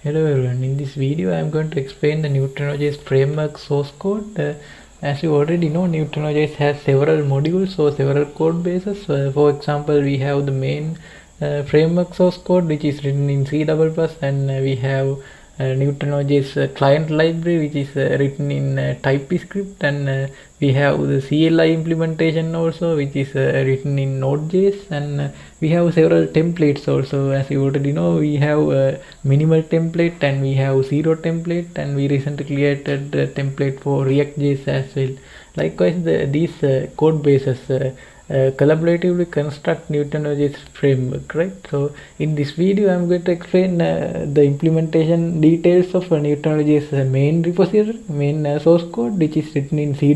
Hello everyone, in this video I am going to explain the NeutrinoJS framework source code. As you already know, NeutrinoJS has several modules or several code bases. For example, we have the main framework source code which is written in C++, and we have NeutrinoJS client library which is written in TypeScript, and we have the CLI implementation also which is written in Node.js, and we have several templates also. As you already know, we have minimal template and we have zero template, and we recently created the template for React.js as well. Likewise, these code bases collaboratively construct NeutrinoJS framework, right? So in this video I'm going to explain the implementation details of NeutrinoJS main repository, main source code which is written in C++.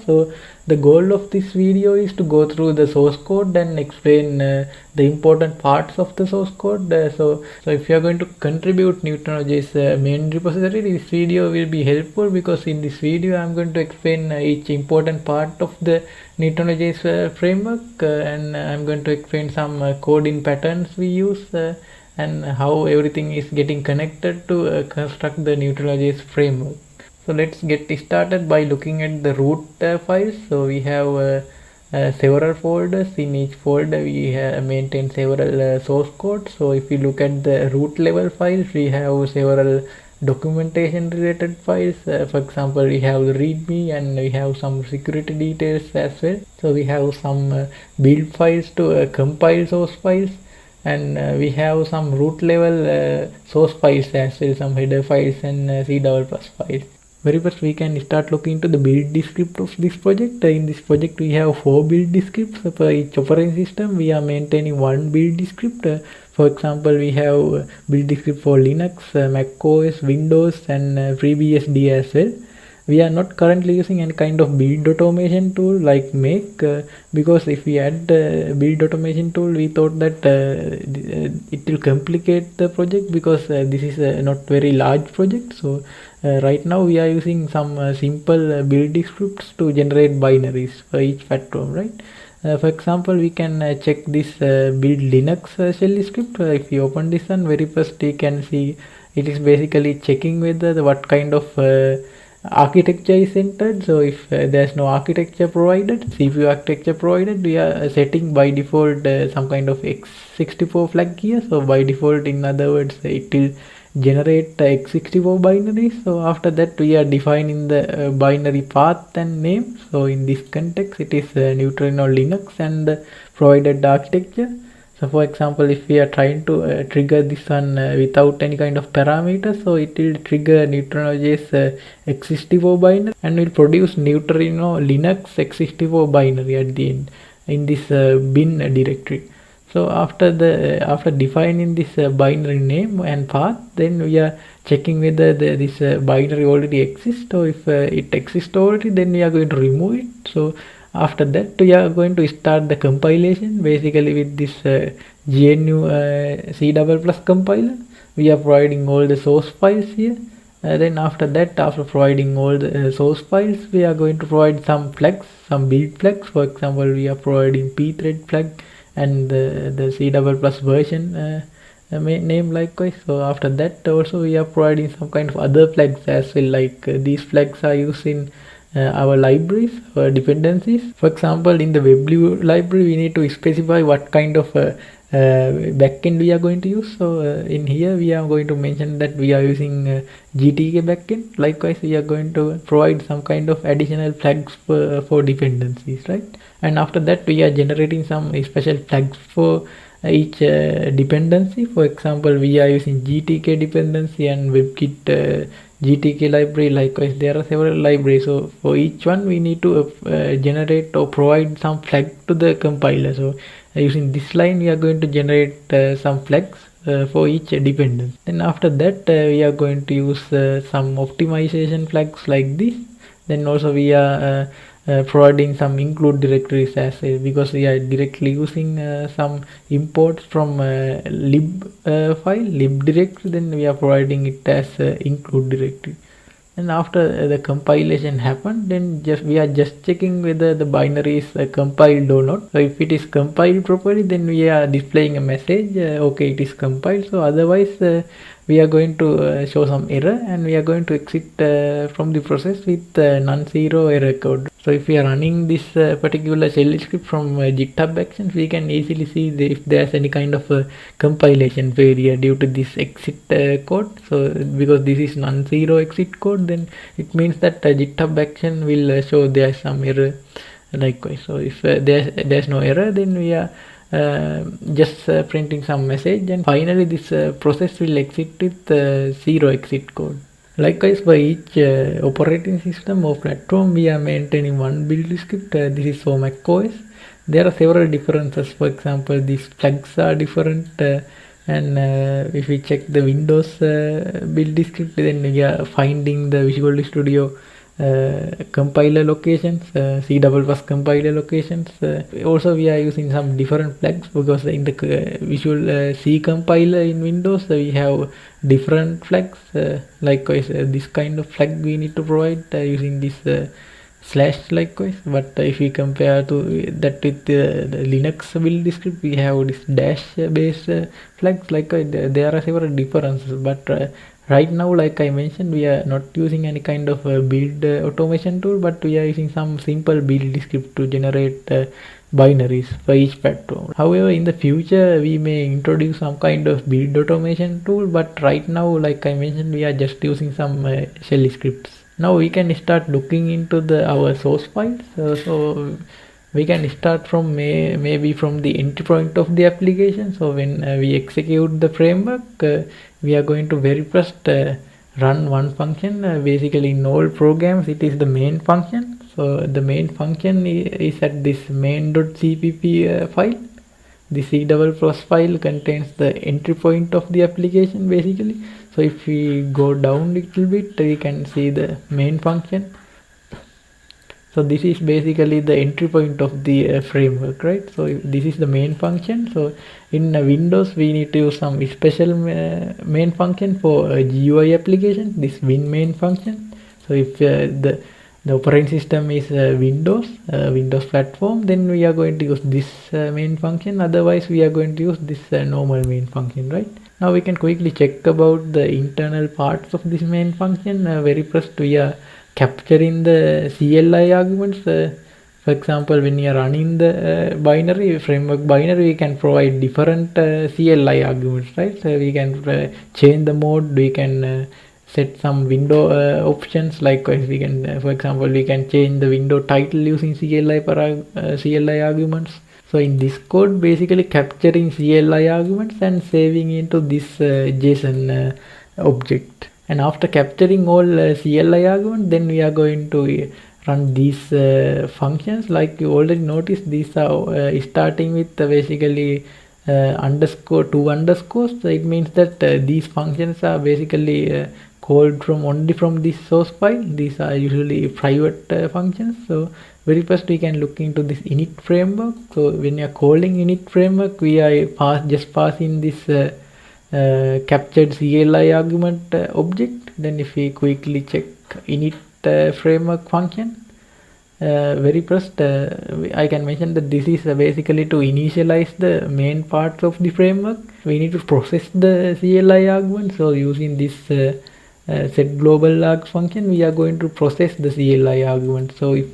So the goal of this video is to go through the source code and explain the important parts of the source code. So if you are going to contribute NeutrinoJS main repository, this video will be helpful, because in this video I am going to explain each important part of the NeutrinoJS framework, and I am going to explain some coding patterns we use, and how everything is getting connected to construct the NeutrinoJS framework. So let's get started by looking at the root files. So we have several folders. In each folder we maintain several source codes. So if you look at the root level files, we have several documentation related files. For example, we have the readme, and we have some security details as well. So we have some build files to compile source files, and we have some root level source files as well, some header files and C++ files. Very first we can start looking into the build script of this project. In this project we have 4 build scripts. For each operating system we are maintaining one build script. For example, we have build script for Linux, Mac OS, Windows, and FreeBSD as well. We are not currently using any kind of build automation tool like Make, because if we add build automation tool, we thought that it will complicate the project, because this is a not very large project. So right now we are using some simple build scripts to generate binaries for each platform, right? For example, we can check this build Linux shell script. If you open this one, very first you can see it is basically checking whether what kind of architecture is entered. So if there's no architecture provided, CPU architecture provided, we are setting by default some kind of x64 flag here. So by default, in other words, it will generate x64 binary. So after that we are defining the binary path and name. So in this context it is Neutrino Linux and provided architecture. So for example, if we are trying to trigger this one without any kind of parameters, so it will trigger NeutrinoJS x64 binary and will produce Neutrino Linux x64 binary at the end in this bin directory. So after defining this binary name and path, then we are checking whether this binary already exists, or if it exists already, then we are going to remove it. So after that we are going to start the compilation, basically with this GNU C++ compiler. We are providing all the source files here. Then after that, after providing all the source files, we are going to provide some flags, some build flags. For example, we are providing pthread flag and the C++ version name likewise. So after that also we are providing some kind of other flags as well, like these flags are used in our libraries or dependencies. For example, in the WebView library we need to specify what kind of backend we are going to use. So in here we are going to mention that we are using GTK backend. Likewise, we are going to provide some kind of additional flags for dependencies, right? And after that we are generating some special flags for each dependency. For example, we are using GTK dependency and WebKit GTK library. Likewise, there are several libraries, so for each one we need to generate or provide some flag to the compiler. So using this line we are going to generate some flags for each dependency. Then after that we are going to use some optimization flags like this. Then also we are providing some include directories as well, because we are directly using some imports from lib directory. Then we are providing it as include directory. And after the compilation happened, then we are just checking whether the binary is compiled or not. So if it is compiled properly, then we are displaying a message, okay, it is compiled. So otherwise we are going to show some error, and we are going to exit from the process with non-zero error code. So if we are running this particular shell script from GitHub Actions, we can easily see if there's any kind of compilation failure due to this exit code. So because this is non-zero exit code, then it means that GitHub Action will show there's some error likewise. So if there's no error, then we are just printing some message, and finally this process will exit with zero exit code. Likewise, for each operating system or platform, we are maintaining one build script. This is for Mac OS. There are several differences. For example, these flags are different, and if we check the Windows build script, then we are finding the Visual Studio compiler locations, C++ compiler locations. Also we are using some different flags, because in the Visual C compiler in Windows we have different flags. Likewise, this kind of flag we need to provide using this slash likewise. But if we compare to that with the Linux build script, we have this dash based flags. Likewise, there are several differences, but right now, like I mentioned, we are not using any kind of build automation tool, but we are using some simple build script to generate binaries for each platform. However, in the future we may introduce some kind of build automation tool, but right now, like I mentioned, we are just using some shell scripts. Now we can start looking into our source files. So we can start from maybe from the entry point of the application. So when we execute the framework, we are going to very first run one function. Basically in all programs it is the main function. So the main function is at this main.cpp file. The C++ file contains the entry point of the application basically. So if we go down a little bit, we can see the main function. So this is basically the entry point of the framework, right? So this is the main function. So in Windows we need to use some special main function for GUI application, this win main function. So if the operating system is Windows platform, then we are going to use this main function. Otherwise we are going to use this normal main function, right? Now we can quickly check about the internal parts of this main function. Very first we are capturing the CLI arguments. For example, when you are running the binary framework binary, we can provide different CLI arguments, right? So we can change the mode, we can set some window options. Likewise, we can for example, we can change the window title using CLI arguments. So in this code, basically capturing CLI arguments and saving into this JSON object. And after capturing all CLI arguments, then we are going to run these functions. Like you already noticed, these are starting with basically underscore, two underscores. So it means that these functions are basically called only from this source file. These are usually private functions. So very first we can look into this init framework. So when you are calling init framework, we are just passing this captured CLI argument object. Then if we quickly check init framework function, very first I can mention that this is basically to initialize the main parts of the framework. We need to process the CLI argument. So using this set global args function, we are going to process the CLI argument. So if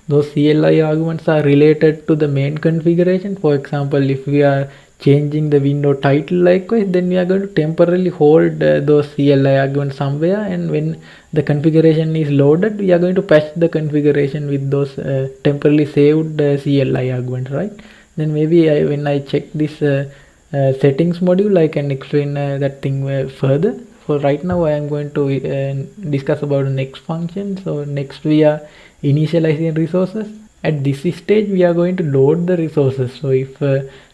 those CLI arguments are related to the main configuration, for example, if we are changing the window title likewise, then we are going to temporarily hold those CLI arguments somewhere, and when the configuration is loaded, we are going to patch the configuration with those temporarily saved CLI arguments, right? Then maybe when I check this settings module, I can explain that thing further. So right now I am going to discuss about the next function. So next we are initializing resources. At this stage we are going to load the resources. So if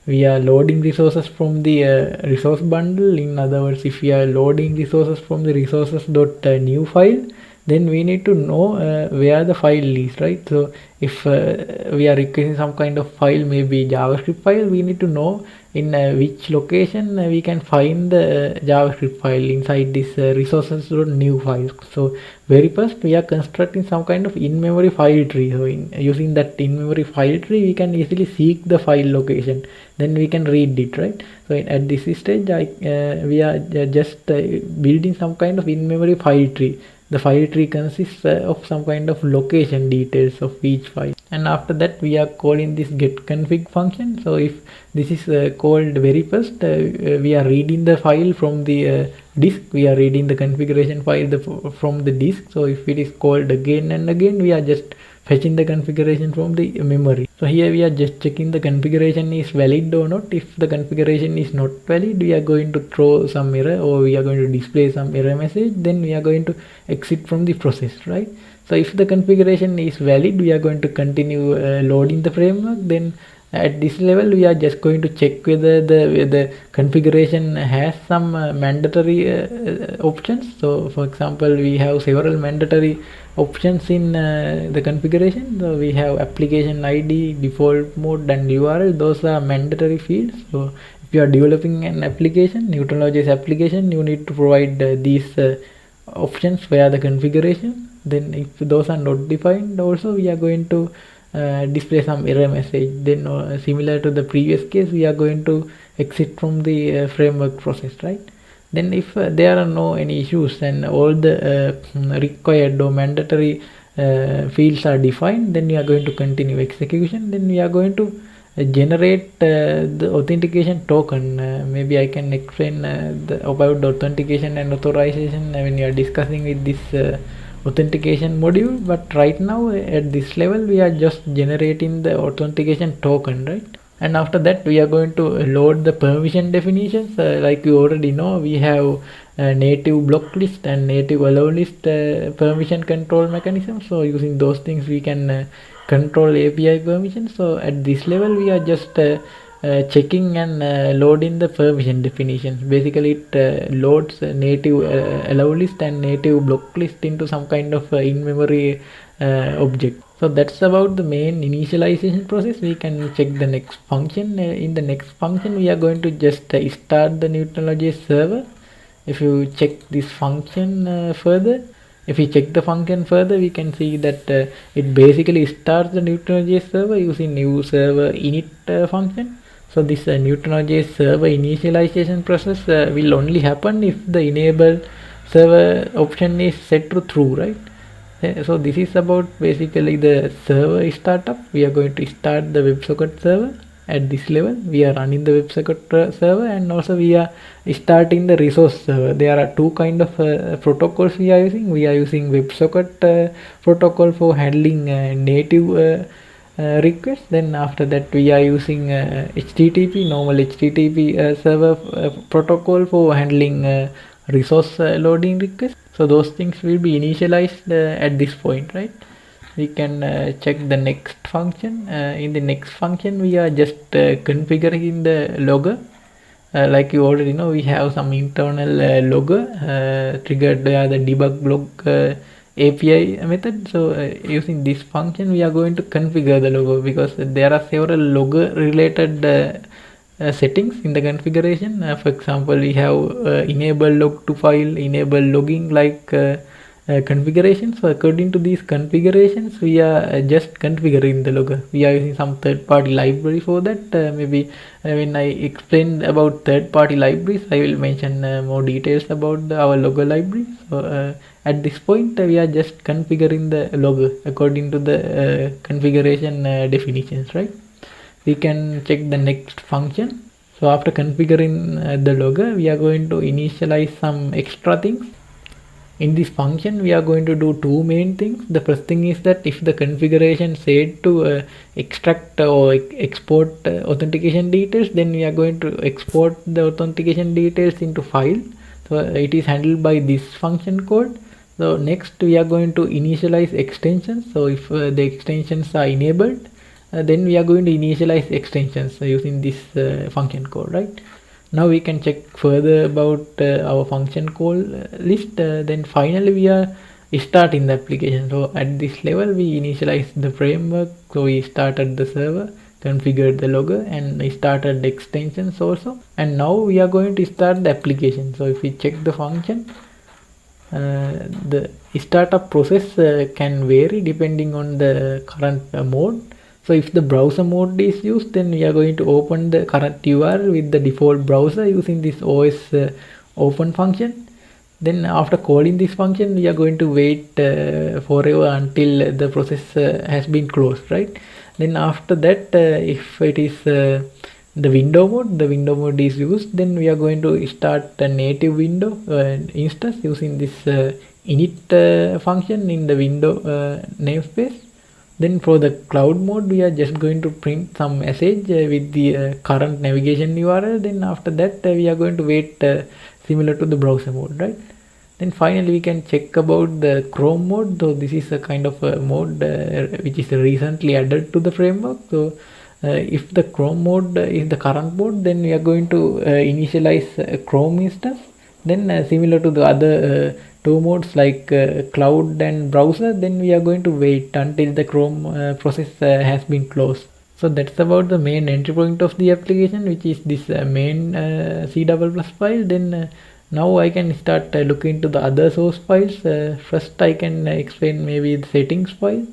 we are loading resources from the resource bundle, in other words, if we are loading resources from the resources.new file, then we need to know where the file is, right? So if we are requesting some kind of file, maybe JavaScript file, we need to know in which location we can find the javascript file inside this resources.new file. So very first we are constructing some kind of in-memory file tree. So using that in-memory file tree we can easily seek the file location, then we can read it, right? So at this stage we are just building some kind of in-memory file tree. The file tree consists of some kind of location details of each file, and after that we are calling this getConfig function. So if this is called very first, we are reading the file from the disk, we are reading the configuration file from the disk. So if it is called again and again, we are just fetching the configuration from the memory. So here we are just checking the configuration is valid or not. If the configuration is not valid, we are going to throw some error, or we are going to display some error message, then we are going to exit from the process, right? So if the configuration is valid, we are going to continue loading the framework. Then at this level we are just going to check whether the configuration has some mandatory options. So for example, we have several mandatory options in the configuration. So we have application ID, default mode, and URL. Those are mandatory fields. So if you are developing an application, NeutrinoJS application, you need to provide these options via the configuration. Then if those are not defined, also we are going to display some error message. Then similar to the previous case, we are going to exit from the framework process, right? Then if there are no any issues and all the required or mandatory fields are defined, then we are going to continue execution. Then we are going to generate the authentication token. Maybe I can explain about the authentication and authorization when you are discussing with this authentication module, but right now at this level we are just generating the authentication token, right? And after that we are going to load the permission definitions. Like you already know, we have native block list and native allow list permission control mechanism. So using those things we can control API permissions. So at this level we are just checking and loading the permission definitions. Basically it loads native allow list and native block list into some kind of in-memory object. So that's about the main initialization process. We can check the next function. In the next function we are going to just start the NeutrinoJS server. If you check this function further, if we check the function further, we can see that it basically starts the NeutrinoJS server using new server init function. So this NeutrinoJS server initialization process will only happen if the enable server option is set to true, right? So this is about basically the server startup. We are going to start the WebSocket server. At this level we are running the WebSocket server, and also we are starting the resource server. There are two kind of protocols we are using. We are using WebSocket protocol for handling native requests. Then after that we are using HTTP, normal HTTP server protocol for handling resource loading requests. So those things will be initialized at this point, right? We can check the next function. In the next function we are just configuring the logger. Like you already know, we have some internal logger triggered via the debug block API method. So using this function we are going to configure the logger, because there are several logger related settings in the configuration. For example, we have enable log to file, enable logging like configurations. So according to these configurations we are just configuring the logger. We are using some third-party library for that. Maybe when I explain about third-party libraries, I will mention more details about our logger library. So at this point we are just configuring the logger according to the configuration definitions, right? We can check the next function. So after configuring the logger, we are going to initialize some extra things. In this function we are going to do two main things. The first thing is that if the configuration said to extract or export authentication details, then we are going to export the authentication details into file. So it is handled by this function code. So next we are going to initialize extensions. So if the extensions are enabled, then we are going to initialize extensions using this function code, right? Now we can check further about our function call list. Then finally we are starting the application. So at this level we initialize the framework. So we started the server, configured the logger and I started extensions also, and now we are going to start the application. So if we check the function, the startup process can vary depending on the current mode. So if the browser mode is used, then we are going to open the current URL with the default browser using this OS open function. Then after calling this function, we are going to wait forever until the process has been closed, right? Then after that, if it is the window mode is used, then we are going to start a native window instance using this init function in the window namespace. Then for the cloud mode, we are just going to print some message with the current navigation URL. Then after that, we are going to wait similar to the browser mode, right? Then finally we can check about the Chrome mode. So this is a kind of a mode which is recently added to the framework. So if the Chrome mode is the current mode, then we are going to initialize a Chrome instance. Then similar to the other two modes like cloud and browser, then we are going to wait until the Chrome process has been closed. So that's about the main entry point of the application, which is this main C++ file. Then now I can start looking into the other source files. First I can explain maybe the settings file.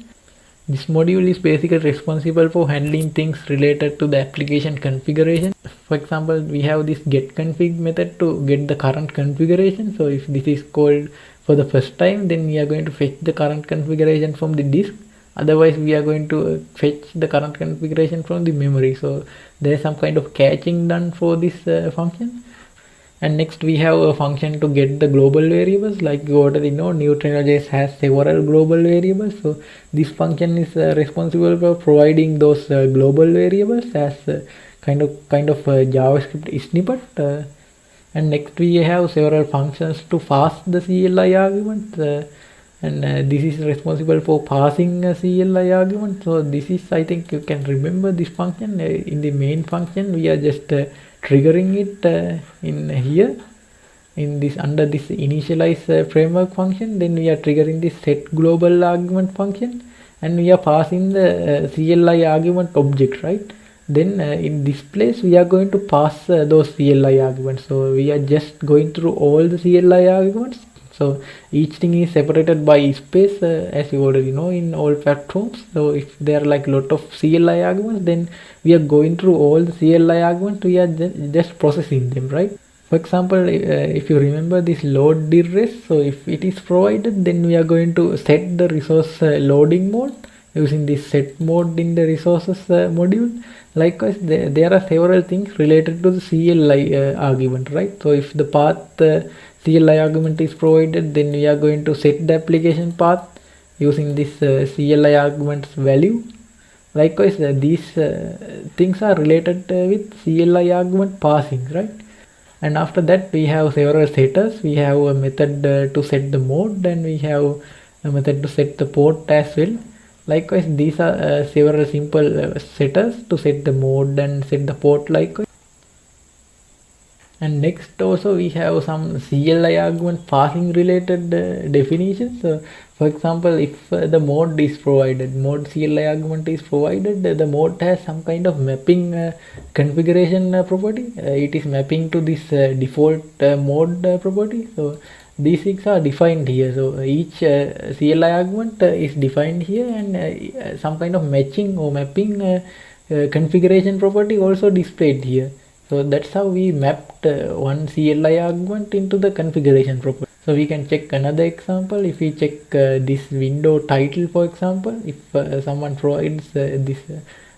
This module is basically responsible for handling things related to the application configuration. For example, we have this getConfig method to get the current configuration. So if this is called for the first time, then we are going to fetch the current configuration from the disk. Otherwise we are going to fetch the current configuration from the memory. So there is some kind of caching done for this function. And next we have a function to get the global variables. Like you already know, NeutrinoJS has several global variables. So this function is responsible for providing those global variables as kind of JavaScript snippet. And next we have several functions to parse the CLI arguments. And this is responsible for parsing a CLI argument. So this is, I think you can remember this function. In the main function we are just triggering it in here in this under this initialize framework function. Then we are triggering this set global argument function, and we are passing the CLI argument object, right? Then in this place we are going to pass those CLI arguments. So we are just going through all the CLI arguments. So each thing is separated by space, as you already know in all platforms. So if there are like lot of CLI arguments, then we are going through all the CLI arguments. We are just processing them, right? For example, if you remember this load dir, so if it is provided, then we are going to set the resource loading mode using this set mode in the resources module. Likewise, there are several things related to the CLI argument, right? So if the path CLI argument is provided, then we are going to set the application path using this CLI argument's value. Likewise, these things are related with CLI argument parsing, right? And after that we have several setters. We have a method to set the mode, and we have a method to set the port as well. Likewise, these are several simple setters to set the mode and set the port likewise. And next also we have some CLI argument parsing related definitions. So for example, if the mode is provided, mode CLI argument is provided, the mode has some kind of mapping configuration property. It is mapping to this default mode property. So these things are defined here. So each CLI argument is defined here, and some kind of matching or mapping configuration property also displayed here. So that's how we mapped one CLI argument into the configuration property. So we can check another example. If we check this window title, for example, if someone provides this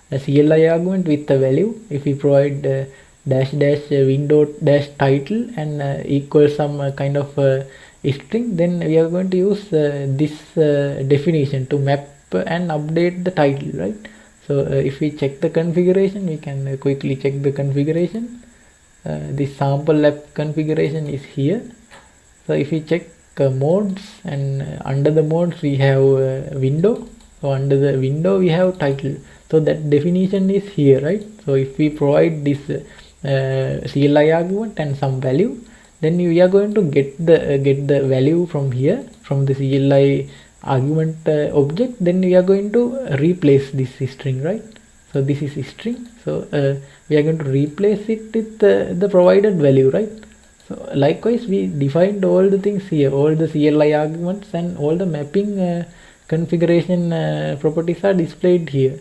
CLI argument with the value, if we provide dash dash window dash title and equal some kind of string, then we are going to use this definition to map and update the title, right? So if we check the configuration, we can quickly check the configuration. This sample app configuration is here. So if we check modes, and under the modes we have window. So under the window we have title. So that definition is here, right? So if we provide this CLI argument and some value, then we are going to get the value from here, from the CLI argument object. Then we are going to replace this string, right? So this is string, so we are going to replace it with the provided value, right? So likewise we defined all the things here, all the CLI arguments and all the mapping configuration properties are displayed here.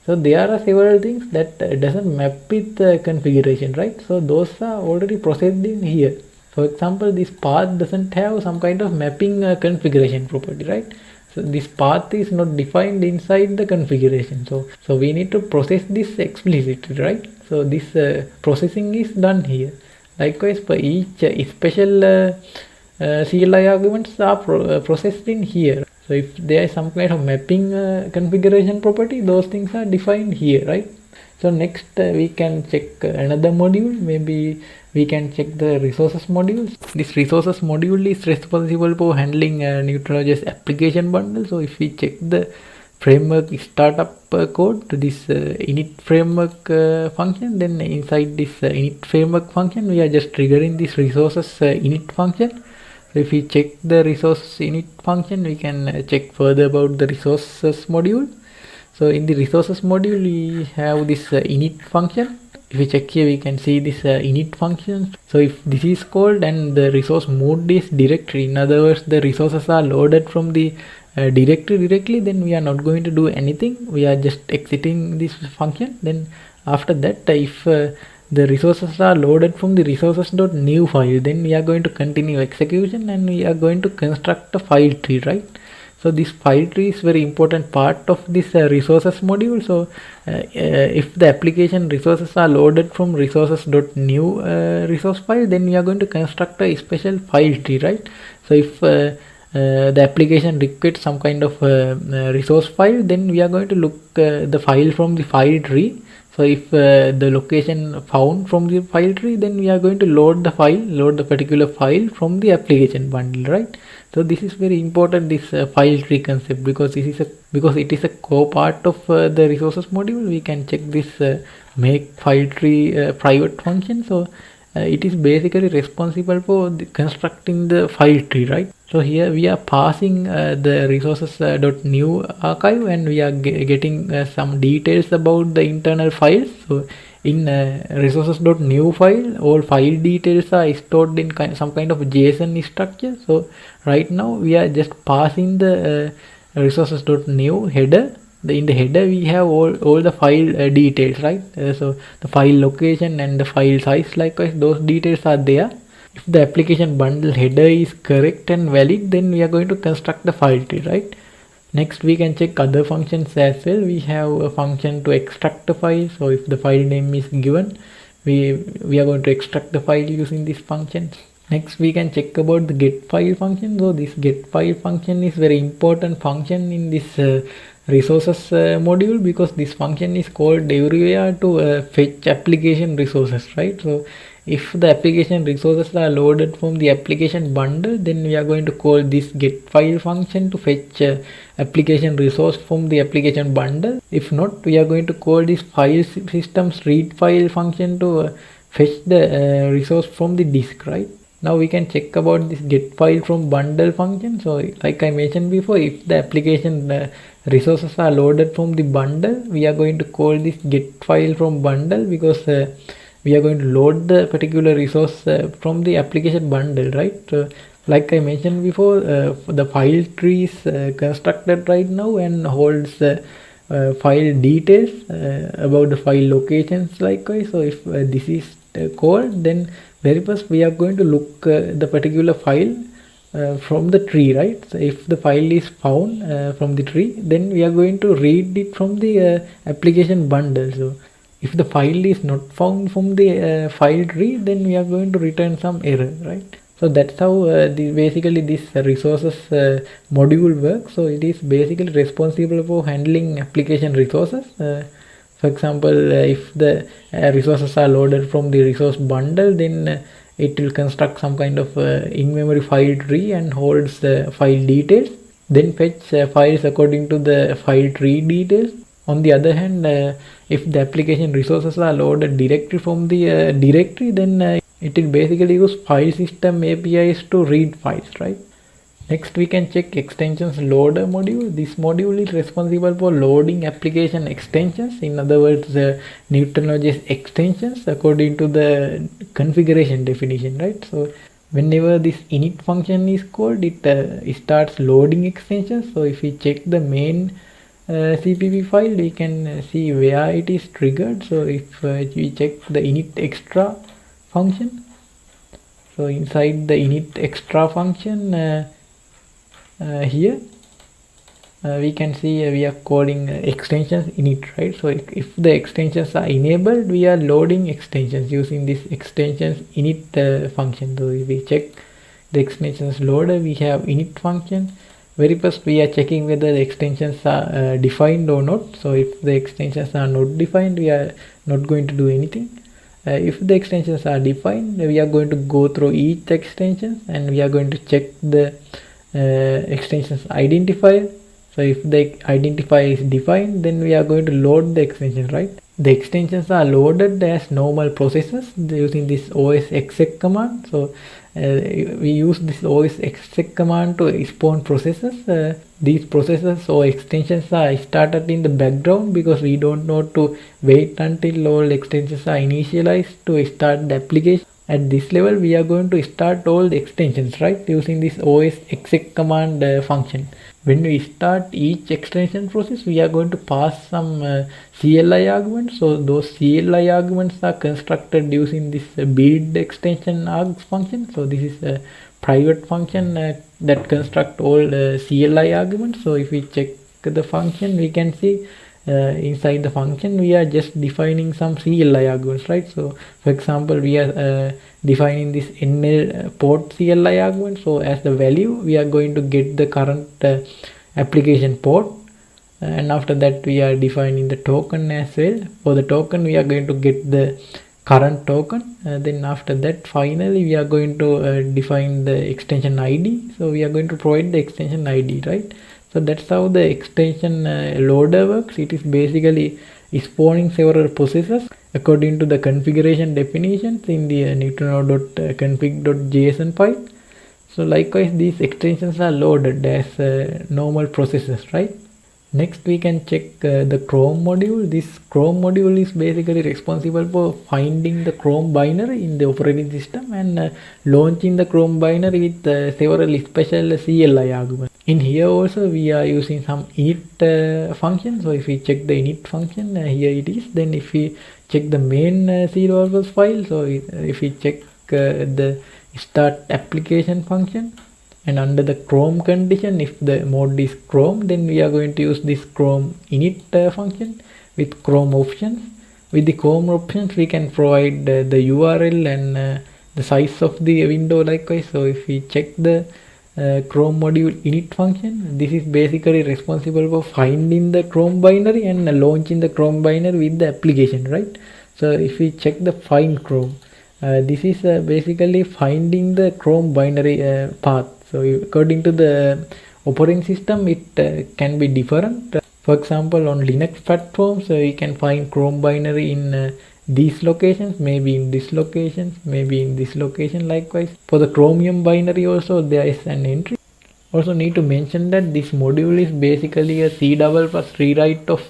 So there are several things that doesn't map with configuration, right? So those are already processed in here. For example, this path doesn't have some kind of mapping configuration property, right? So this path is not defined inside the configuration. So we need to process this explicitly, right? So this processing is done here. Likewise, for each special CLI arguments are processed in here. So if there is some kind of mapping configuration property, those things are defined here, right? So next we can check another module. Maybe we can check the resources module. This resources module is responsible for handling NeutrinoJS application bundle. So if we check the framework startup code to this init framework function, then inside this init framework function we are just triggering this resources init function. So if we check the resources init function, we can check further about the resources module. So in the resources module we have this init function. If we check here, we can see this init function. So if this is called and the resource moved is directory, in other words the resources are loaded from the directory directly, then we are not going to do anything. We are just exiting this function. Then after that, if the resources are loaded from the resources.new file, then we are going to continue execution and we are going to construct a file tree, right? So this file tree is very important part of this resources module. So if the application resources are loaded from resources.new resource file, then we are going to construct a special file tree, right? So if the application requires some kind of resource file, then we are going to look the file from the file tree. So if the location found from the file tree, then we are going to load the particular file from the application bundle, right? So this is very important, this file tree concept, because it is a core part of the resources module. We can check this make file tree private function. So it is basically responsible for constructing the file tree, right? So here we are passing the resources.new archive and we are getting some details about the internal files. So in resources.new file, all file details are stored in some kind of JSON structure. So right now we are just passing the resources.new header. In the header we have all the file details, right? So the file location and the file size, likewise those details are there. If the application bundle header is correct and valid, then we are going to construct the file tree, right? Next we can check other functions as well. We have a function to extract the file. So if the file name is given, we are going to extract the file using this function. Next we can check about the get file function. So this get file function is very important function in this resources module, because this function is called everywhere to fetch application resources, right? So if the application resources are loaded from the application bundle, then we are going to call this get file function to fetch application resource from the application bundle. If not, we are going to call this file systems read file function to fetch the resource from the disk, right? Now we can check about this get file from bundle function. So like I mentioned before, if the application resources are loaded from the bundle, we are going to call this get file from bundle, because we are going to load the particular resource from the application bundle, right? Like I mentioned before, the file tree is constructed right now and holds file details about the file locations, likewise. So if this is called, then very first we are going to look the particular file from the tree, right? So if the file is found from the tree, then we are going to read it from the application bundle. So if the file is not found from the file tree, then we are going to return some error, right? So that's how basically this resources module works. So it is basically responsible for handling application resources. For example, if the resources are loaded from the resource bundle, then it will construct some kind of in-memory file tree and holds the file details, then fetch files according to the file tree details. On the other hand, if the application resources are loaded directly from the directory, then it will basically use file system APIs to read files, right? Next we can check extensions loader module. This module is responsible for loading application extensions, in other words the NeutrinoJS extensions according to the configuration definition, right? So whenever this init function is called, it starts loading extensions. So if we check the main cpp file, we can see where it is triggered. So if we check the init extra function, so inside the init extra function, here we can see we are calling extensions init, right? So if the extensions are enabled, we are loading extensions using this extensions init function. So if we check the extensions loader, we have init function. Very first we are checking whether the extensions are defined or not. So if the extensions are not defined, we are not going to do anything. If the extensions are defined, we are going to go through each extension and we are going to check the extensions identifier. So if the identifier is defined, then we are going to load the extension, right? The extensions are loaded as normal processes using this os exec command. So we use this os exec command to spawn processes. These processes or extensions are started in the background because we don't want to wait until all extensions are initialized to start the application. At this level we are going to start all the extensions, right, using this os exec command function. When we start each extension process, we are going to pass some CLI arguments. So those CLI arguments are constructed using this build extension args function. So this is a private function that construct all CLI arguments. So if we check the function, we can see inside the function we are just defining some CLI arguments, right? So for example, we are defining this NL port CLI argument. So as the value, we are going to get the current application port, and after that we are defining the token as well. For the token, we are going to get the current token. Then after that, finally we are going to define the extension ID. So we are going to provide the extension ID, right? So that's how the extension loader works. It is basically spawning several processes according to the configuration definitions in the neutrino.config.json file. So likewise, these extensions are loaded as normal processes, right? Next we can check the Chrome module. This Chrome module is basically responsible for finding the Chrome binary in the operating system and launching the Chrome binary with several special CLI arguments. In here also we are using some init function. So if we check the init function, here it is. Then if we check the main C++ file, so if we check the start application function, and under the Chrome condition, if the mode is Chrome, then we are going to use this Chrome init function with Chrome options. With the Chrome options, we can provide the URL and the size of the window likewise. So if we check the Chrome module init function, this is basically responsible for finding the Chrome binary and launching the Chrome binary with the application, right? So if we check the find Chrome, this is basically finding the Chrome binary path. So according to the operating system, it can be different. For example, on Linux platforms, you can find Chrome binary in these locations, maybe in this location, maybe in this location likewise. For the Chromium binary also there is an entry. Also need to mention that this module is basically a C++ rewrite of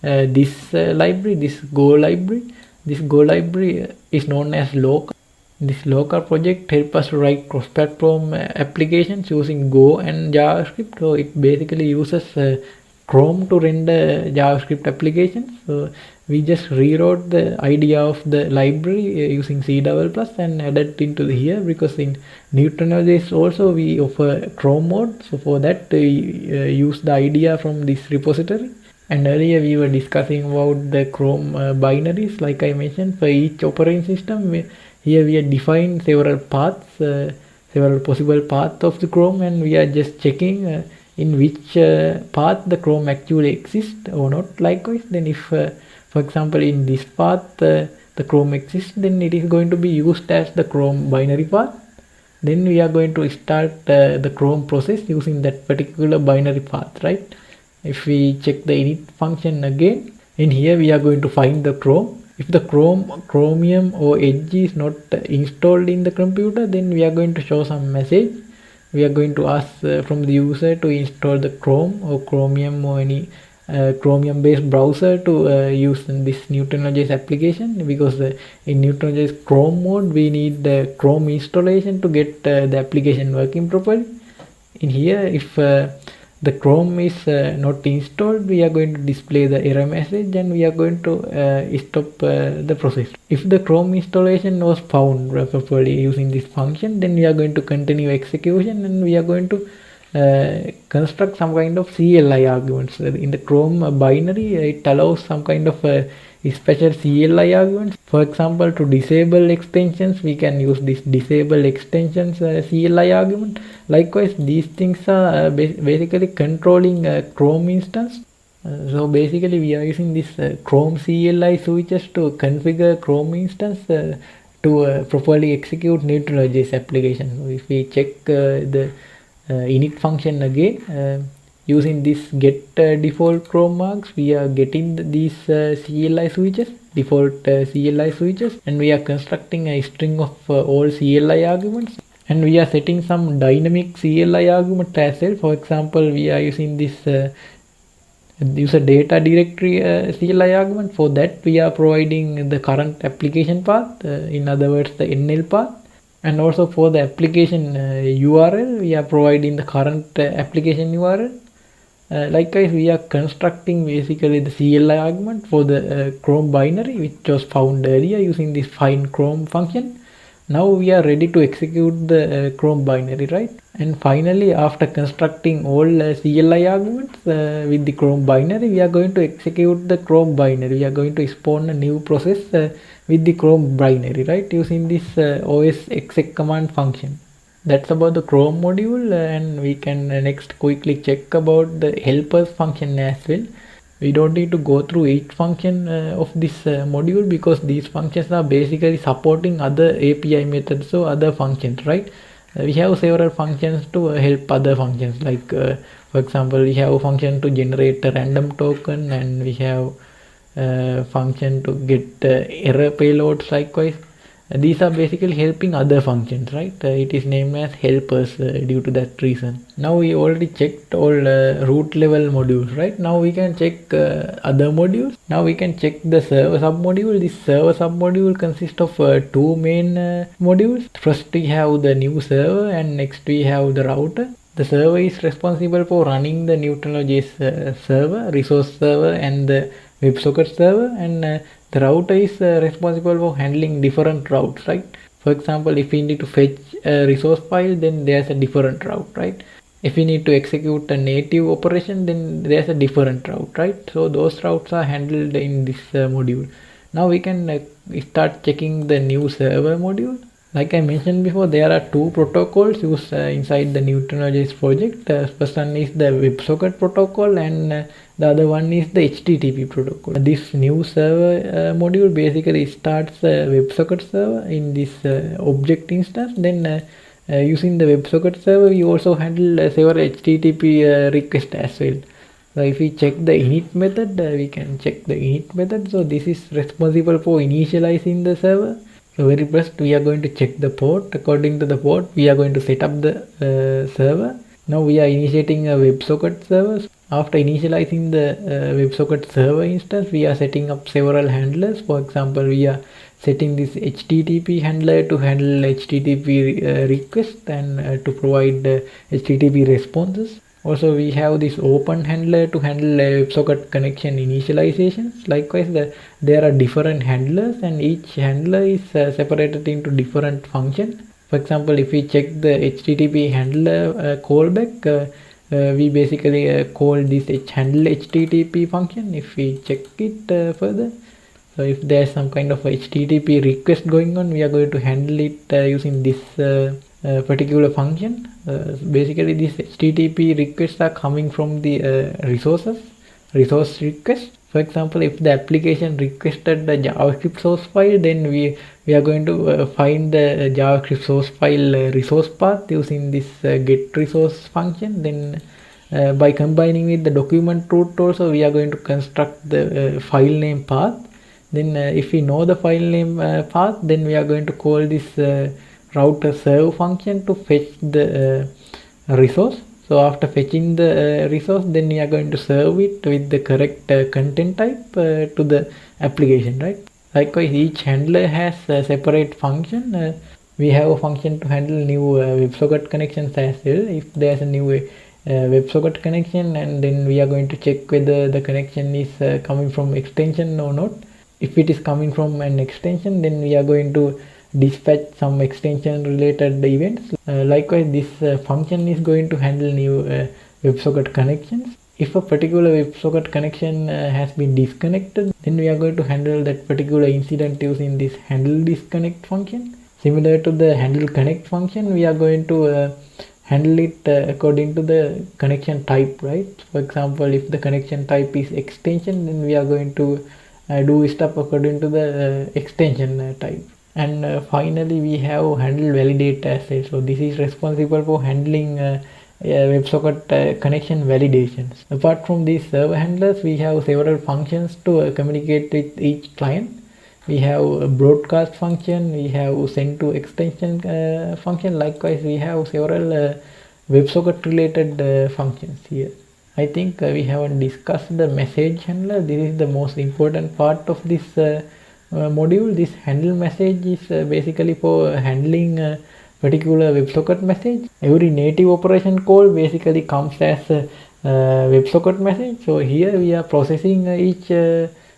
this library, this Go library. This Go library is known as local. This local project helps us to write cross-platform applications using Go and JavaScript. So it basically uses Chrome to render JavaScript applications. So we just rewrote the idea of the library using C++ and added into here, because in NeutrinoJS also we offer Chrome mode. So for that we use the idea from this repository. And earlier we were discussing about the Chrome binaries, like I mentioned, for each operating system. Here we are defined several paths, several possible paths of the Chrome, and we are just checking in which path the Chrome actually exists or not. Likewise, then if for example in this path the Chrome exists, then it is going to be used as the Chrome binary path. Then we are going to start the Chrome process using that particular binary path, right? If we check the init function again, in here we are going to find the Chrome. If the Chromium or Edge is not installed in the computer, then we are going to show some message. we are going to ask from the user to install the Chrome or Chromium or any Chromium based browser to use this NeutrinoJS application, because in NeutrinoJS Chrome mode we need the Chrome installation to get the application working properly. In here, if the Chrome is not installed, we are going to display the error message and we are going to stop the process. If the Chrome installation was found properly using this function, then we are going to continue execution and we are going to construct some kind of CLI arguments. In the Chrome binary, it allows some kind of special CLI arguments. For example, to disable extensions, we can use this disable extensions CLI argument. Likewise, these things are basically controlling Chrome instance. So basically we are using this Chrome CLI switches to configure Chrome instance to properly execute NeutrinoJS application. So if we check the init function again, using this get default Chrome marks, we are getting these CLI switches, default CLI switches, and we are constructing a string of all CLI arguments, and we are setting some dynamic CLI argument as well. For example, we are using this user data directory CLI argument. For that, we are providing the current application path, in other words the NL path. And also for the application URL, we are providing the current application URL. Likewise, we are constructing basically the CLI argument for the Chrome binary, which was found earlier using this find Chrome function. Now we are ready to execute the Chrome binary, right? And finally, after constructing all CLI arguments with the Chrome binary, we are going to execute the Chrome binary. We are going to spawn a new process with the Chrome binary, right? Using this os exec command function. That's about the Chrome module, and we can next quickly check about the helpers function as well. We don't need to go through each function of this module, because these functions are basically supporting other API methods or other functions, right? We have several functions to help other functions, like for example, we have a function to generate a random token, and we have a function to get error payloads. Likewise, these are basically helping other functions, right? It is named as helpers due to that reason. Now we already checked all root level modules, right? Now we can check other modules. Now we can check the server submodule. This server submodule consists of two main modules. First we have the new server, and next we have the router. The server is responsible for running the NeutrinoJS server, resource server, and the WebSocket server, and the router is responsible for handling different routes, right? For example, if we need to fetch a resource file, then there's a different route, right? If we need to execute a native operation, then there's a different route, right? So those routes are handled in this module. Now we can start checking the new server module. Like I mentioned before, there are two protocols used inside the NeutrinoJS project. The first one is the WebSocket protocol, and the other one is the HTTP protocol. This new server module basically starts a WebSocket server in this object instance. Then using the WebSocket server, we also handle several HTTP requests as well. So if we check the init method, we can check the init method. So this is responsible for initializing the server. So very first we are going to check the port. According to the port, we are going to set up the server. Now we are initiating a WebSocket server. After initializing the WebSocket server instance, we are setting up several handlers. For example, we are setting this HTTP handler to handle HTTP requests and to provide HTTP responses. Also, we have this open handler to handle WebSocket connection initializations. Likewise, there are different handlers, and each handler is separated into different functions. For example, if we check the HTTP handler callback, we basically call this handle HTTP function. If we check it further, so if there's some kind of HTTP request going on, we are going to handle it using this particular function. Basically, these HTTP requests are coming from the resource request. For example, if the application requested the JavaScript source file, then we are going to find the JavaScript source file resource path using this get resource function. Then by combining with the document root also, we are going to construct the file name path. Then if we know the file name path, then we are going to call this router serve function to fetch the resource. So after fetching the resource, then we are going to serve it with the correct content type to the application, right? Likewise, each handler has a separate function. We have a function to handle new WebSocket connections as well. If there's a new WebSocket connection, and then we are going to check whether the connection is coming from extension or not. If it is coming from an extension, then we are going to dispatch some extension related events. Likewise, this function is going to handle new WebSocket connections. If a particular WebSocket connection has been disconnected, then we are going to handle that particular incident using this handle disconnect function. Similar to the handle connect function, we are going to handle it according to the connection type, right? For example, if the connection type is extension, then we are going to do stuff according to the extension type. And finally, we have handle validate as well. So this is responsible for handling WebSocket connection validations. Apart from these server handlers, we have several functions to communicate with each client. We have a broadcast function, we have send to extension function. Likewise, we have several WebSocket related functions here. I think we haven't discussed the message handler. This is the most important part of this module. This handle message is basically for handling particular WebSocket message. Every native operation call basically comes as a WebSocket message. So here we are processing each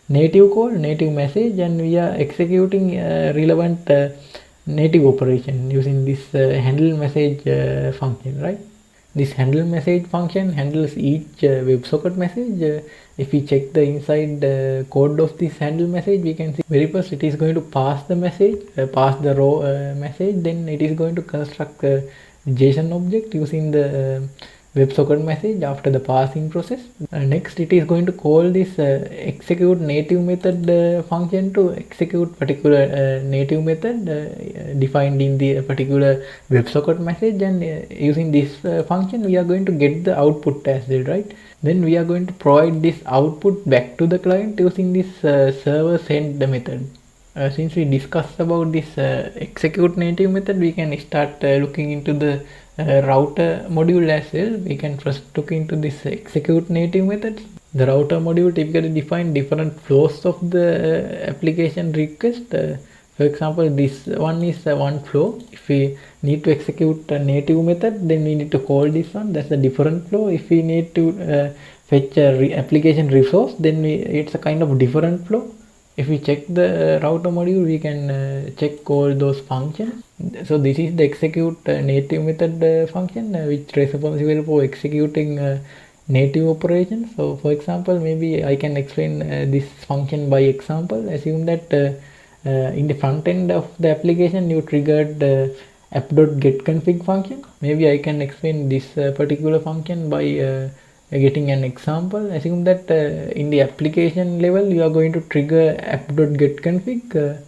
native call, native message, and we are executing relevant native operation using this handle message function, right? This handle message function handles each WebSocket message. If we check the inside code of this handle message, we can see very first it is going to pass the message, pass the raw message, then it is going to construct a JSON object using the WebSocket message after the parsing process. Next, it is going to call this execute native method function to execute particular native method defined in the particular WebSocket message, and using this function we are going to get the output as well, right? Then we are going to provide this output back to the client using this server send method. Since we discussed about this execute native method, we can start looking into the router module as well. We can first look into this execute native method. The router module typically define different flows of the application request. For example, this one is one flow. If we need to execute a native method, then we need to call this one. That's a different flow. If we need to fetch a application resource, then it's a kind of different flow. If we check the router module, we can check all those functions. So this is the execute native method function which is responsible for executing native operations. So for example, maybe I can explain this function by example. Assume that in the front end of the application you triggered app.getConfig function. Maybe I can explain this particular function by getting an example. Assume that in the application level you are going to trigger app.getConfig.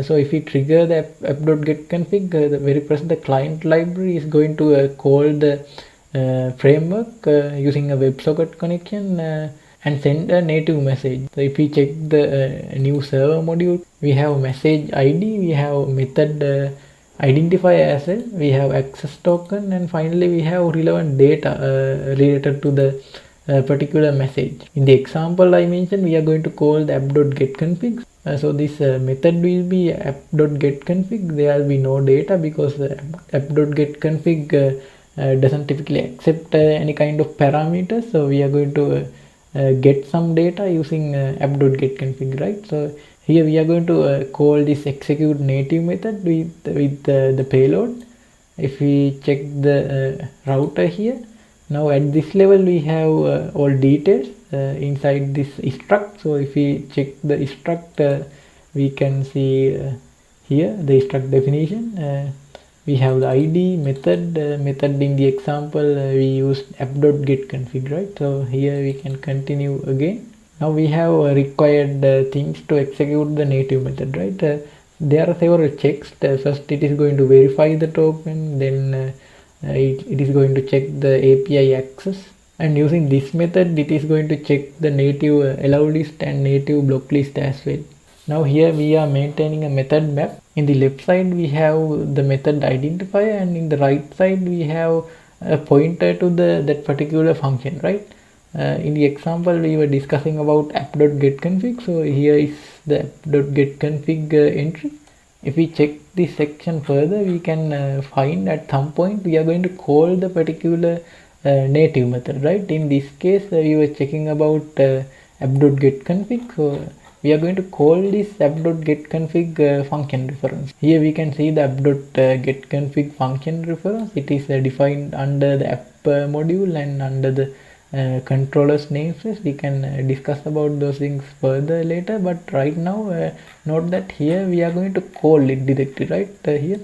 So if we trigger the app.getConfig, the very first the client library is going to call the framework using a WebSocket connection and send a native message. So if we check the new server module, we have message ID, we have method identifier as well, we have access token, and finally we have relevant data related to the particular message. In the example I mentioned, we are going to call the app.getConfig. So this method will be app.getConfig. There will be no data because app.getConfig doesn't typically accept any kind of parameters. So we are going to get some data using app.getConfig, right? So here we are going to call this execute native method with the payload. If we check the router here, now at this level we have all details inside this struct. So if we check the struct, we can see here the struct definition. We have the ID, method in the example we used app.getConfig, right? So here we can continue again. Now we have required things to execute the native method, right? There are several checks. First it is going to verify the token, then it is going to check the API access, and using this method it is going to check the native allow list and native block list as well. Now here we are maintaining a method map. In the left side we have the method identifier, and in the right side we have a pointer to that particular function, right? In the example we were discussing about app.getConfig, so here is the app.getConfig entry. If we check this section further, we can find at some point we are going to call the particular native method, right? In this case we were checking about app.getConfig, so we are going to call this app.getConfig function reference. Here we can see the app.getConfig function reference. It is defined under the app module and under the controllers namespace. We can discuss about those things further later, but right now note that here we are going to call it directly, right? Here,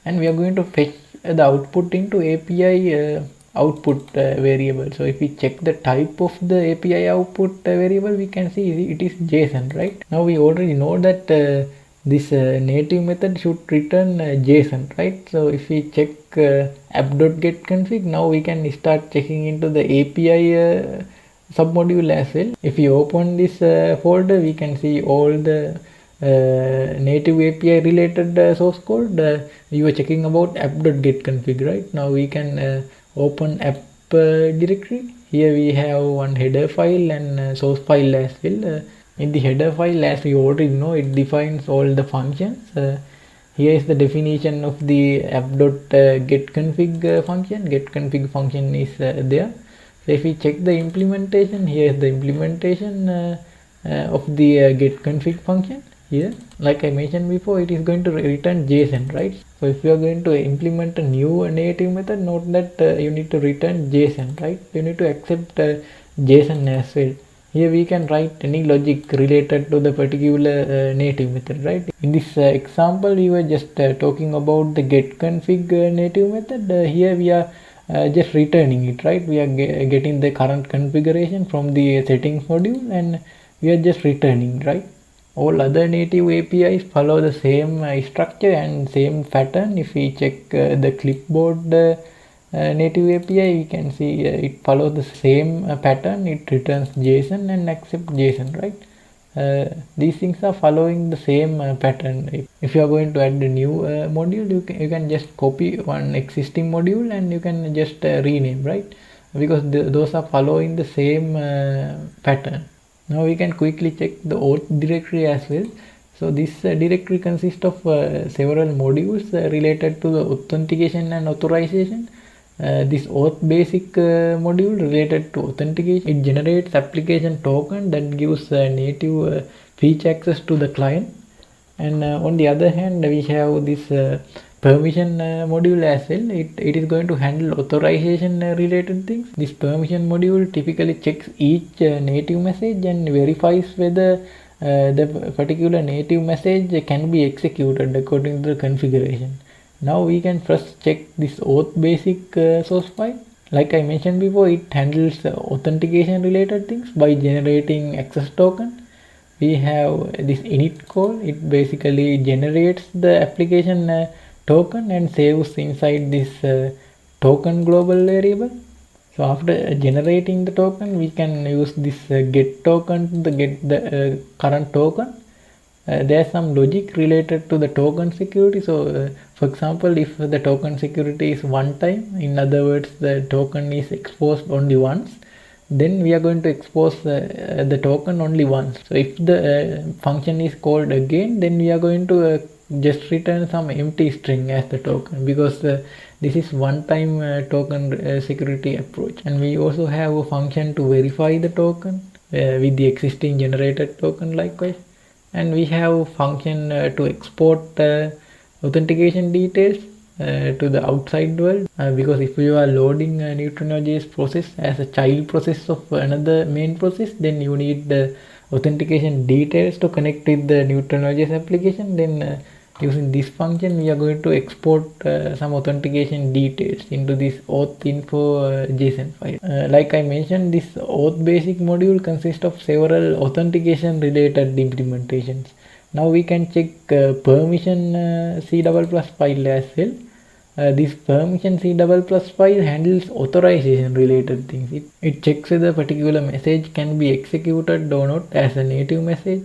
and we are going to fetch the output into API output variable. So if we check the type of the API output variable, we can see it is JSON, right? Now we already know that this native method should return JSON, right? So if we check app.getConfig, now we can start checking into the API submodule as well. If you open this folder, we can see all the native API related source code. You were checking about app.getConfig, right? Now we can open app directory. Here we have one header file and source file as well. In the header file, as you already know, it defines all the functions. Here is the definition of the app.getConfig function. GetConfig function is there. So if we check the implementation, here is the implementation of the getConfig function. Here, like I mentioned before, it is going to return JSON, right? So if you are going to implement a new native method, note that you need to return JSON, right? You need to accept JSON as well. Here we can write any logic related to the particular native method, right? In this example, we were just talking about the getConfig native method. Here we are just returning it, right? We are getting the current configuration from the settings module and we are just returning, right? All other native APIs follow the same structure and same pattern. If we check the clipboard native API, we can see it follows the same pattern. It returns JSON and accepts JSON, right? These things are following the same pattern. If you are going to add a new module, you can just copy one existing module and you can just rename, right? Because those are following the same pattern. Now we can quickly check the Auth directory as well. So this directory consists of several modules related to the authentication and authorization. This Auth basic module related to authentication, it generates application token that gives native feature access to the client. And on the other hand, we have this permission module as well. It is going to handle authorization related things. This permission module typically checks each native message and verifies whether the particular native message can be executed according to the configuration. Now we can first check this Auth basic source file. Like I mentioned before, it handles authentication related things by generating access token. We have this init call. It basically generates the application token and saves inside this token global variable. So after generating the token, we can use this get token to get the current token. There's some logic related to the token security. So for example, if the token security is one time, in other words the token is exposed only once, then we are going to expose the token only once. So if the function is called again, then we are going to just return some empty string as the token, because this is one time token security approach. And we also have a function to verify the token with the existing generated token likewise. And we have function to export authentication details to the outside world, because if you are loading a NeutrinoJS process as a child process of another main process, then you need the authentication details to connect with the NeutrinoJS application. Then using this function, we are going to export some authentication details into this auth info JSON file. Like I mentioned, this auth basic module consists of several authentication related implementations. Now we can check permission C++ file as well. This permission C++ file handles authorization related things. It checks whether a particular message can be executed or not as a native message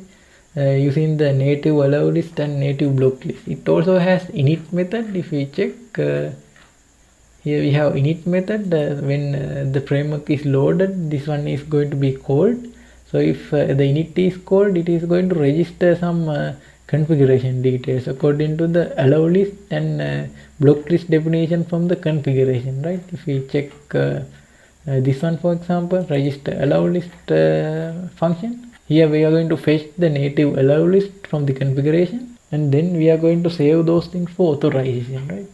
using the native allow list and native block list. It also has init method. If we check, Here we have init method. When the framework is loaded, this one is going to be called. So if the init is called, it is going to register some configuration details according to the allow list and block list definition from the configuration, right? If we check this one, for example, register allow list function, here we are going to fetch the native allow list from the configuration, and then we are going to save those things for authorization, right?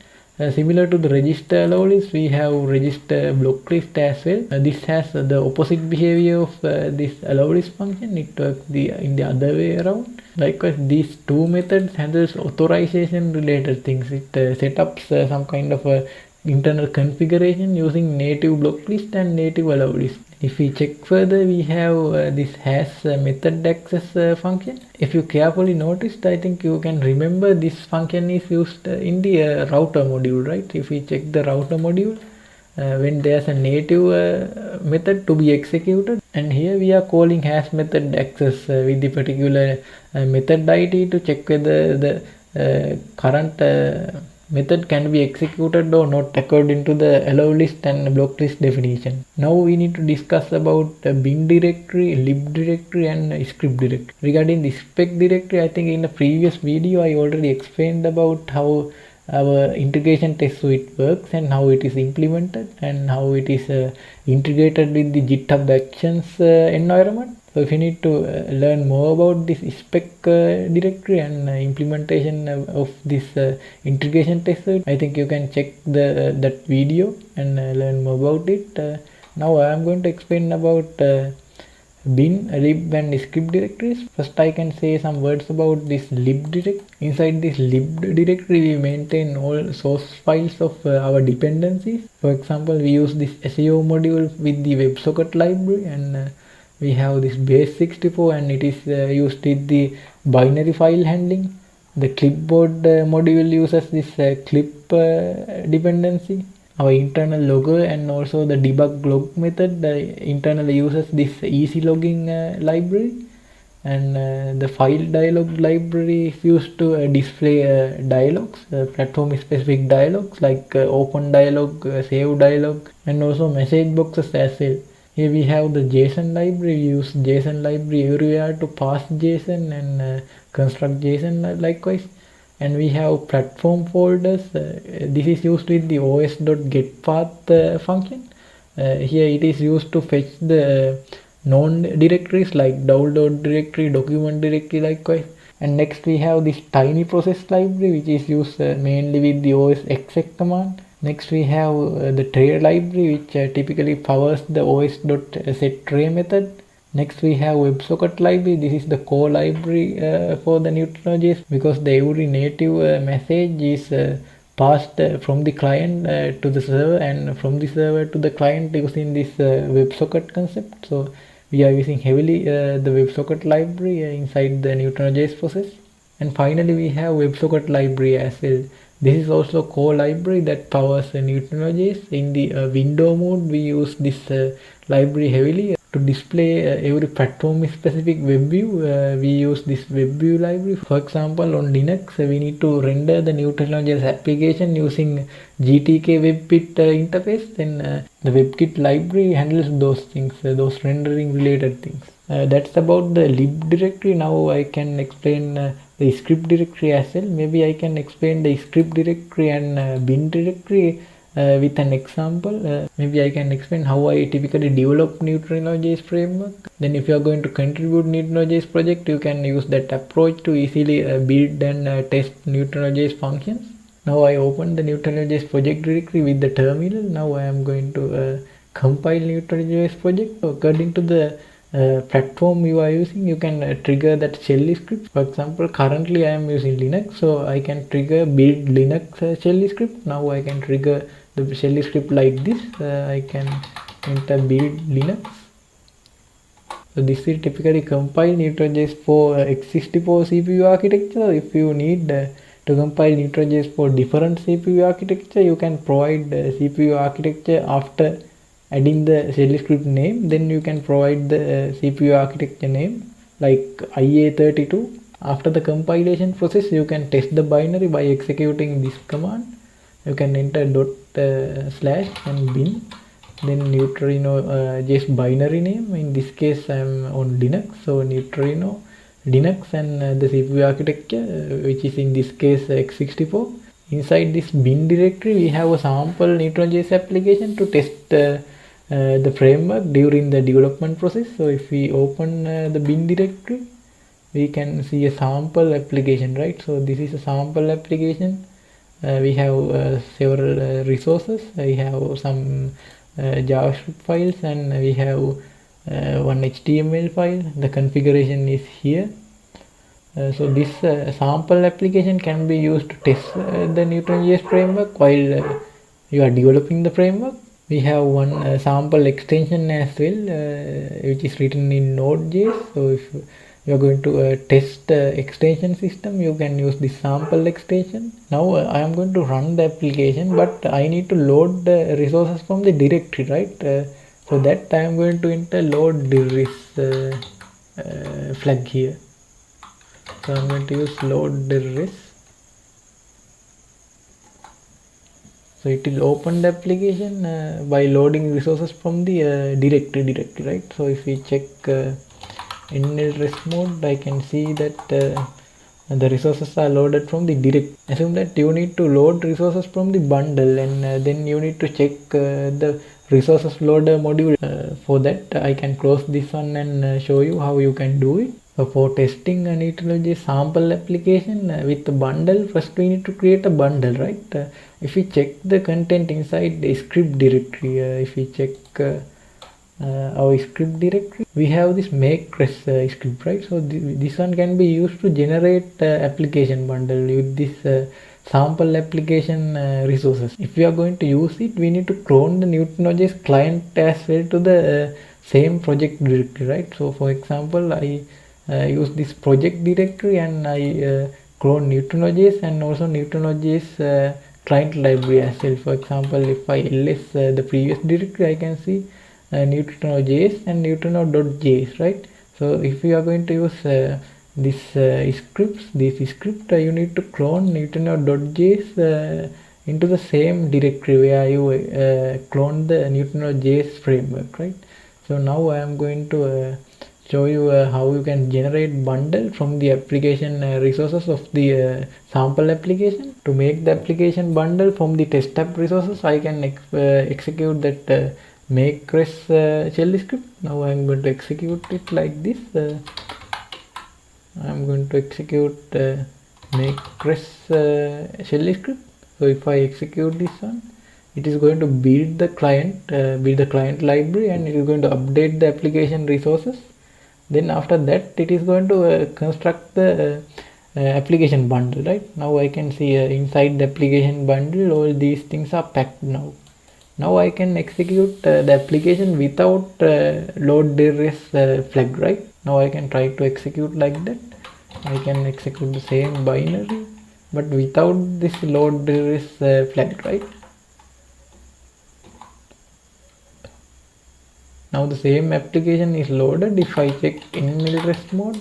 Similar to the register allow list, we have register block list as well. This has the opposite behavior of this allow list function. It works in the other way around. Likewise, these two methods handles authorization related things. It sets up some kind of internal configuration using native block list and native allow list. If we check further, we have this has method access function. If you carefully noticed, I think you can remember this function is used in the router module, right? If we check the router module, when there's a native method to be executed, and here we are calling has method access with the particular method ID to check whether the current method can be executed or not according to the allow list and block list definition. Now we need to discuss about bin directory, lib directory and script directory. Regarding the spec directory, I think in the previous video I already explained about how our integration test suite works and how it is implemented and how it is integrated with the GitHub Actions environment. So if you need to learn more about this spec directory and implementation of this integration test suite, I think you can check that video and learn more about it. Now I am going to explain about bin, lib and script directories. First I can say some words about this lib directory. Inside this lib directory we maintain all source files of our dependencies. For example, we use this SEO module with the WebSocket library, and we have this base64 and it is used with the binary file handling. The clipboard module uses this clip dependency. Our internal logger and also the debug log method internally uses this easy logging library, and the file dialog library is used to display dialogues, platform specific dialogues like open dialog, save dialog, and also message boxes as well. Here we have the JSON library. We use JSON library everywhere to parse JSON and construct JSON likewise. And we have platform folders. This is used with the os.getPath function. Here it is used to fetch the known directories like download directory, document directory likewise. And next we have this tiny process library, which is used mainly with the os exec command. Next we have the tray library, which typically powers the os.setTray method. Next we have WebSocket library. This is the core library for the NeutrinoJS, because the every native message is passed from the client to the server and from the server to the client using this WebSocket concept. So we are using heavily the WebSocket library inside the NeutrinoJS process. And finally we have WebSocket library as well. This is also core library that powers NeutrinoJS. In the window mode we use this library heavily. To display every platform specific web view, we use this web view library. For example, on Linux we need to render the NeutrinoJS application using GTK WebKit interface. Then the WebKit library handles those things, those rendering related things. That's about the lib directory. Now I can explain the script directory as well. Maybe I can explain the script directory and bin directory with an example. Maybe I can explain how I typically develop NeutrinoJS framework. Then if you are going to contribute NeutrinoJS project, you can use that approach to easily build and test NeutrinoJS functions. Now I open the NeutrinoJS project directory with the terminal. Now I am going to compile NeutrinoJS project. So according to the platform you are using, you can trigger that shell script. For example, currently I am using Linux, so I can trigger build Linux shell script. Now I can trigger the shell script like this. I can enter build Linux. So this will typically compile NeutrinoJS for x64 CPU architecture. If you need to compile NeutrinoJS for different CPU architecture, you can provide CPU architecture after adding the shell script name. Then you can provide the CPU architecture name like IA32. After the compilation process, you can test the binary by executing this command. You can enter slash and bin, then NeutrinoJS binary name. In this case I'm on Linux, so Neutrino Linux, and the CPU architecture, which is in this case x64. Inside this bin directory we have a sample NeutrinoJS application to test the framework during the development process. So if we open the bin directory, we can see a sample application, right? So this is a sample application. We have several resources. We have some JavaScript files, and we have one HTML file. The configuration is here. So this sample application can be used to test the NeutrinoJS framework while you are developing the framework. We have one sample extension as well, which is written in Node.js. So if you are going to test extension system, you can use this sample extension. Now I am going to run the application, but I need to load the resources from the directory, right? So that I am going to enter load dirres flag here. So I'm going to use load dirres. So it will open the application by loading resources from the directory, right? So if we check init mode, I can see that the resources are loaded from the direct. Assume that you need to load resources from the bundle, and then you need to check the resources loader module. For that I can close this one and show you how you can do it. So for testing a NeutrinoJS sample application with the bundle, first we need to create a bundle, right? If we check the content inside the script directory, if we check our script directory, we have this make_res script, right? So this one can be used to generate application bundle with this sample application resources. If we are going to use it, we need to clone the NeutrinoJS client as well to the same project directory, right? So for example, I use this project directory, and I clone NeutrinoJS and also NeutrinoJS client library as well. For example, if I ls the previous directory, I can see NeutrinoJS and Neutrino.js, right? So if you are going to use this script, you need to clone Neutrino.js into the same directory where you clone the NeutrinoJS framework, right? So now I am going to show you how you can generate bundle from the application resources of the sample application. To make the application bundle from the test app resources, I can execute that make_res shell script. Now I am going to execute it like this. I am going to execute make_res shell script. So if I execute this one, it is going to build the client library, and it is going to update the application resources. Then after that, it is going to construct the application bundle, right? Now I can see inside the application bundle all these things are packed. Now I can execute the application without load dirres flag, right? Now I can try to execute like that. I can execute the same binary but without this load dirres flag, right? Now the same application is loaded. If I check init mode,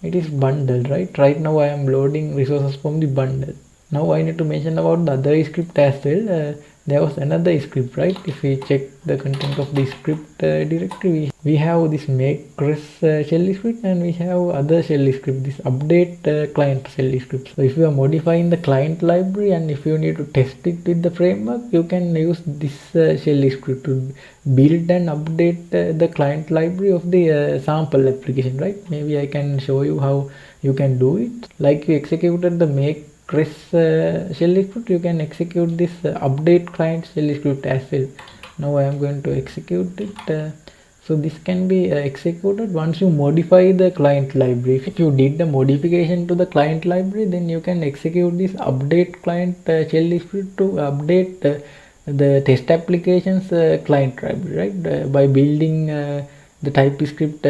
it is bundled, right? Right now I am loading resources from the bundle. Now I need to mention about the other script as well. There was another script, right? If we check the content of the script directory, we have this make_res shell script, and we have other shell script, this update client shell script. So if you are modifying the client library and if you need to test it with the framework, you can use this shell script to build and update the client library of the sample application, right? Maybe I can show you how you can do it. Like you executed the make_res shell script, you can execute this update client shell script as well. Now I am going to execute it. So this can be executed once you modify the client library. If you did the modification to the client library, then you can execute this update client shell script to update the test applications client library, right? By building the TypeScript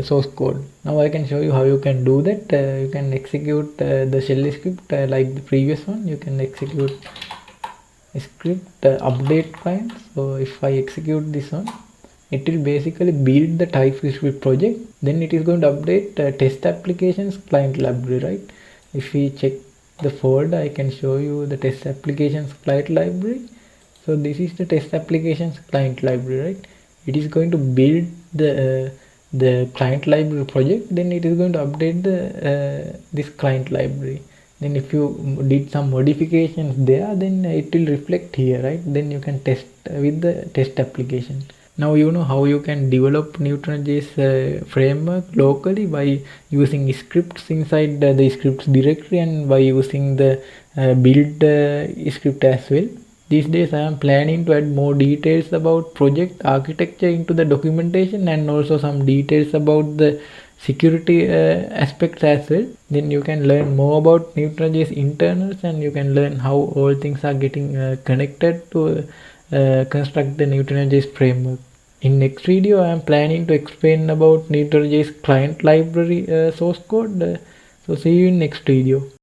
source code. Now I can show you how you can do that. You can execute the shell script like the previous one. You can execute a script update client. So if I execute this one, it will basically build the TypeScript project. Then it is going to update test applications client library, right? If we check the folder, I can show you the test applications client library. So this is the test applications client library, right? It is going to build the client library project, then it is going to update the this client library. Then if you did some modifications there, then it will reflect here, right? Then you can test with the test application. Now you know how you can develop NeutrinoJS framework locally by using scripts inside the scripts directory, and by using the build script as well. These days I am planning to add more details about project architecture into the documentation, and also some details about the security aspects as well. Then you can learn more about NeutrinoJS internals, and you can learn how all things are getting connected to construct the NeutrinoJS framework. In next video I am planning to explain about NeutrinoJS client library source code. So see you in next video.